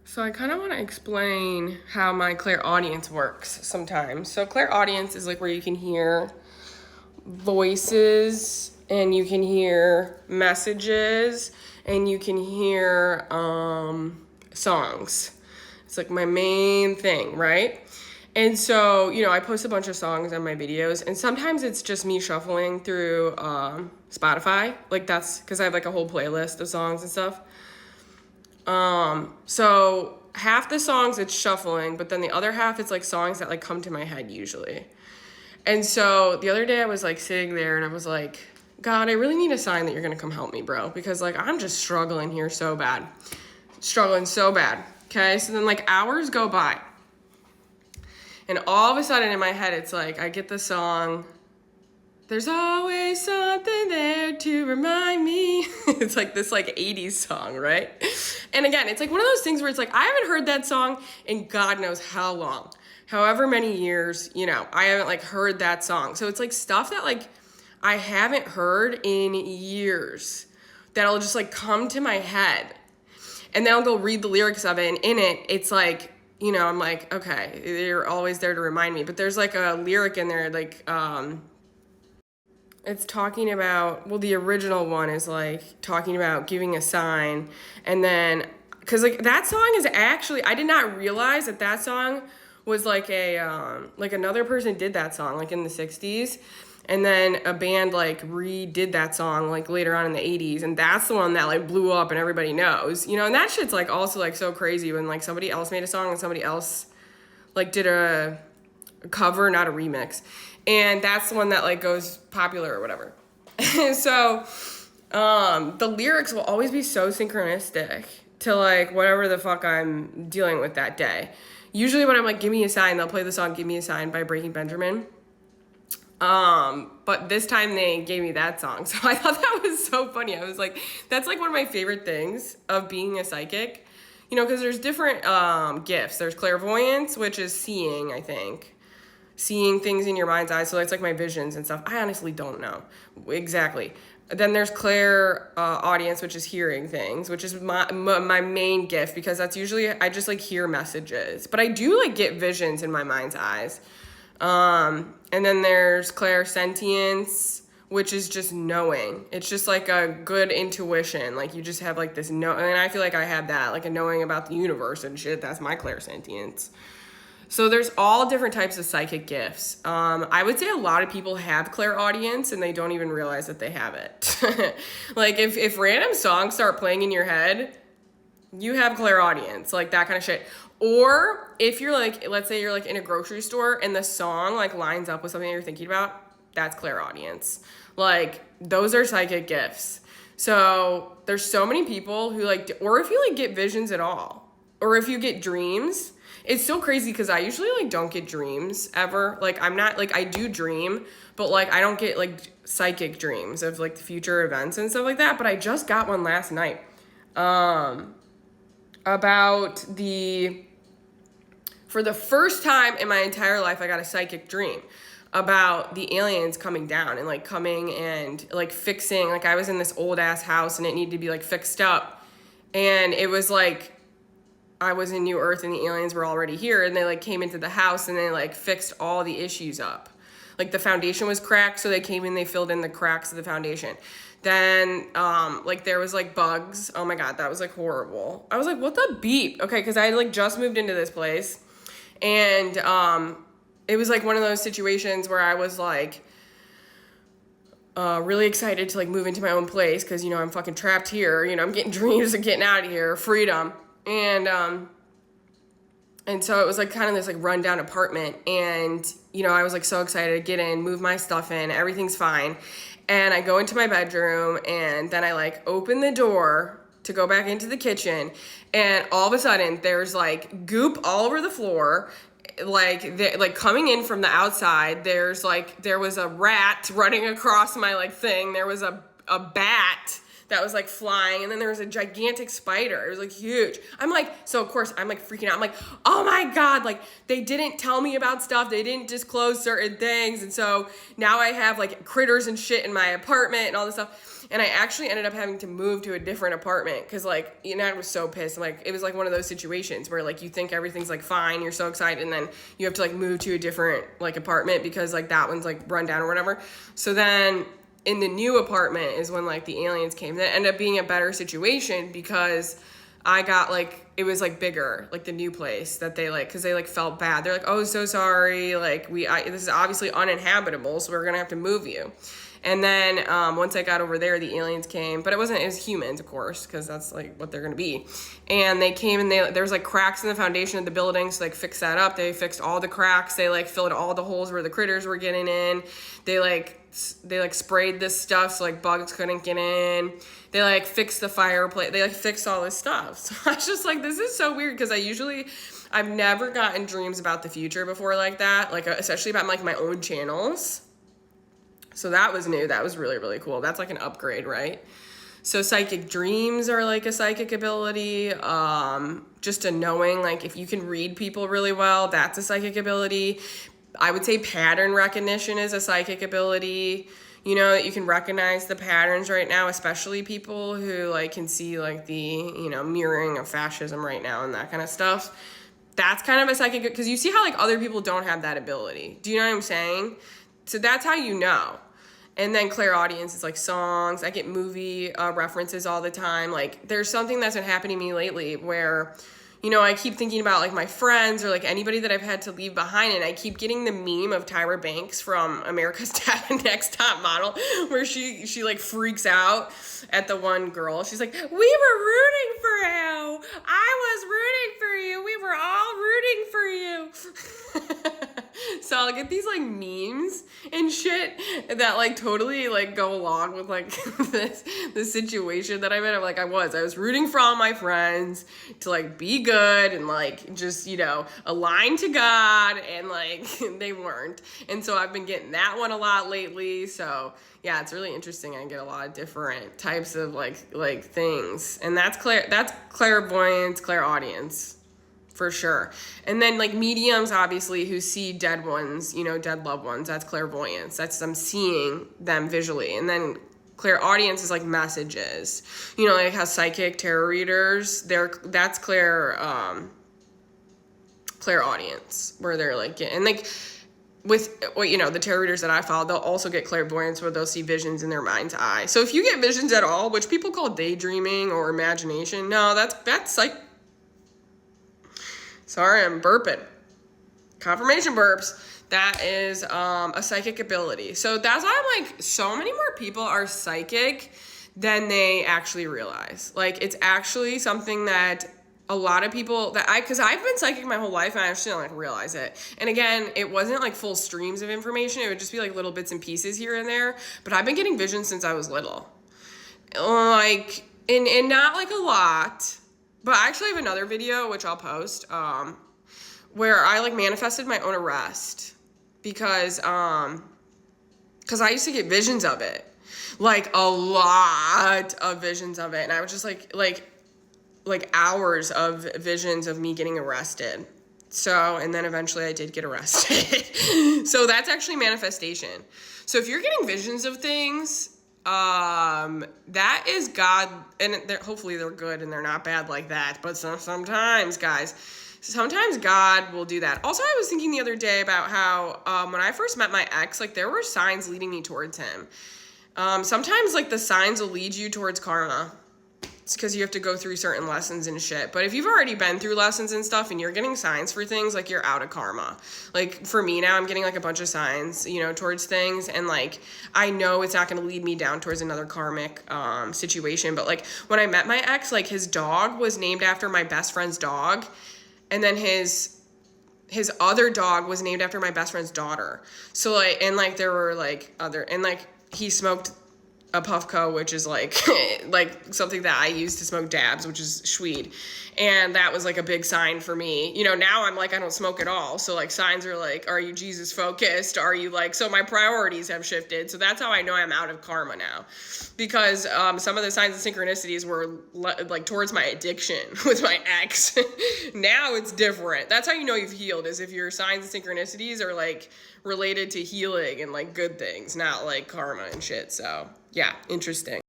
So I kind of want to explain how my clairaudience works sometimes. So clairaudience is like where you can hear voices and you can hear messages and you can hear songs. It's like my main thing, right? And so, I post a bunch of songs on my videos, and sometimes it's just me shuffling through Spotify. Like, that's because I have like a whole playlist of songs and stuff. So half the songs it's shuffling, but then the other half it's like songs that like come to my head usually. And so the other day I was like sitting there and I was like, God, I really need a sign that you're gonna come help me, bro, because like I'm just struggling here so bad. Struggling so bad. Okay, so then like hours go by. And all of a sudden in my head it's like I get the song, there's always something there to remind me. It's like this like 80s song, right? And again, it's like one of those things where it's like I haven't heard that song in God knows how long. However many years, I haven't like heard that song. So it's like stuff that like I haven't heard in years that'll just like come to my head. And then I'll go read the lyrics of it, and in it, it's like, I'm like, okay, you're always there to remind me. But there's like a lyric in there, like, it's talking about, well, the original one is like talking about giving a sign. And then, because like that song is actually, I did not realize that song was like like another person did that song like in the 60s. And then a band like redid that song like later on in the 80s. And that's the one that like blew up and everybody knows, and that shit's like also like so crazy when like somebody else made a song and somebody else like did a cover, not a remix. And that's the one that like goes popular or whatever. So the lyrics will always be so synchronistic to like whatever the fuck I'm dealing with that day. Usually when I'm like, give me a sign, they'll play the song Give Me a Sign by Breaking Benjamin. But this time they gave me that song. So I thought that was so funny. I was like, that's like one of my favorite things of being a psychic, because there's different gifts. There's clairvoyance, which is seeing, I think. Seeing things in your mind's eye. So it's like my visions and stuff. I honestly don't know exactly. Then there's audience, which is hearing things, which is my main gift, because that's usually, I just like hear messages, but I do like get visions in my mind's eyes. And then there's clairsentience, which is just knowing. It's just like a good intuition. Like you just have like this and I feel like I have that, like a knowing about the universe and shit. That's my clairsentience. So there's all different types of psychic gifts. I would say a lot of people have clairaudience and they don't even realize that they have it. Like if random songs start playing in your head, you have clairaudience, like that kind of shit. Or if you're like, let's say you're like in a grocery store and the song like lines up with something you're thinking about, that's clairaudience. Like those are psychic gifts. So there's so many people who like, or if you like get visions at all, or if you get dreams. It's so crazy because I usually like don't get dreams ever. Like I'm not like I do dream, but like I don't get like psychic dreams of like the future events and stuff like that. But I just got one last night about for the first time in my entire life, I got a psychic dream about the aliens coming down and like coming and like fixing. Like I was in this old ass house and it needed to be like fixed up, and it was like I was in New Earth and the aliens were already here, and they like came into the house and they like fixed all the issues up. Like the foundation was cracked, so they came in, they filled in the cracks of the foundation. Then like there was like bugs. Oh my God, that was like horrible. I was like, what the beep? Okay, because I had like just moved into this place, and it was like one of those situations where I was like really excited to like move into my own place because I'm fucking trapped here. I'm getting dreams of getting out of here, freedom. And so it was like kind of this like rundown apartment, and I was like so excited to get in, move my stuff in, everything's fine. And I go into my bedroom, and then I like open the door to go back into the kitchen, and all of a sudden there's like goop all over the floor. Like coming in from the outside, there was a rat running across my like thing. There was a bat that was like flying, and then there was a gigantic spider. It was like huge. I'm like, so of course I'm like freaking out. I'm like, oh my God, like they didn't tell me about stuff. They didn't disclose certain things. And so now I have like critters and shit in my apartment and all this stuff. And I actually ended up having to move to a different apartment because, like, you know, I was so pissed. Like, it was like one of those situations where, like, you think everything's like fine, you're so excited, and then you have to like move to a different like apartment because like that one's like run down or whatever. So then in the new apartment is when like the aliens came. That ended up being a better situation because I got like, it was like bigger, like the new place that they like, because they like felt bad. They're like, oh, so sorry, like this is obviously uninhabitable, so we're gonna have to move you. And then once I got over there, the aliens came, but it was humans, of course, because that's like what they're gonna be. And they came and there was like cracks in the foundation of the building, so like fixed that up. They fixed all the cracks. They like filled all the holes where the critters were getting in. They like sprayed this stuff so like bugs couldn't get in. They like fixed the fireplace. They like fixed all this stuff. So I was just like, this is so weird because I've never gotten dreams about the future before like that, like especially about like my own channels. So that was new. That was really, really cool. That's like an upgrade, right? So psychic dreams are like a psychic ability. Just a knowing, like if you can read people really well, that's a psychic ability. I would say pattern recognition is a psychic ability. You know, that you can recognize the patterns right now, especially people who like can see like the, you know, mirroring of fascism right now and that kind of stuff. That's kind of a psychic, because you see how like other people don't have that ability. Do you know what I'm saying? So that's how you know. And then clairaudience is like songs. I get movie references all the time. Like there's something that's been happening to me lately where, you know, I keep thinking about like my friends or like anybody that I've had to leave behind, and I keep getting the meme of Tyra Banks from America's Next Top Model, where she like freaks out at the one girl. She's like, "We were rooting for you. I was rooting for you. We were all rooting for you." So I'll get these like memes and shit that like totally like go along with like this situation that I'm in. I'm like, I was rooting for all my friends to like be good and like just, you know, align to God, and like they weren't. And so I've been getting that one a lot lately. So yeah, it's really interesting. I get a lot of different types of like things, and that's clairvoyance, clairaudience. For sure. And then like mediums, obviously, who see dead ones, you know, dead loved ones, that's clairvoyance. That's them seeing them visually. And then clairaudience is like messages. You know, like how psychic tarot readers, that's clairaudience, where they're like, and like with, well, you know, the tarot readers that I follow, they'll also get clairvoyance where they'll see visions in their mind's eye. So if you get visions at all, which people call daydreaming or imagination, no, that's like, sorry, I'm burping. Confirmation burps. That is a psychic ability. So that's why I'm like, so many more people are psychic than they actually realize. Like, it's actually something that a lot of people because I've been psychic my whole life and I actually don't like realize it. And again, it wasn't like full streams of information. It would just be like little bits and pieces here and there. But I've been getting visions since I was little. Like, and not like a lot. But I actually have another video, which I'll post, where I like manifested my own arrest because I used to get visions of it, like a lot of visions of it, and I was just like hours of visions of me getting arrested. So, and then eventually I did get arrested. So that's actually manifestation. So if you're getting visions of things, that is God, and hopefully they're good and they're not bad like that, but sometimes, guys, sometimes God will do that. Also, I was thinking the other day about how, when I first met my ex, like, there were signs leading me towards him. Sometimes, like, the signs will lead you towards karma. It's because you have to go through certain lessons and shit. But if you've already been through lessons and stuff and you're getting signs for things, like, you're out of karma. Like, for me now, I'm getting, like, a bunch of signs, you know, towards things. And, like, I know it's not going to lead me down towards another karmic situation. But, like, when I met my ex, like, his dog was named after my best friend's dog. And then his other dog was named after my best friend's daughter. So, like, and, like, there were, like, and, like, he smoked a puffco, which is like like something that I use to smoke dabs, which is Schweed. And that was like a big sign for me. You know, now I'm like, I don't smoke at all. So like signs are like, are you Jesus focused? Are you like, so my priorities have shifted. So that's how I know I'm out of karma now. Because some of the signs and synchronicities were like towards my addiction with my ex. Now it's different. That's how you know you've healed, is if your signs and synchronicities are like related to healing and like good things, not like karma and shit. So yeah, interesting.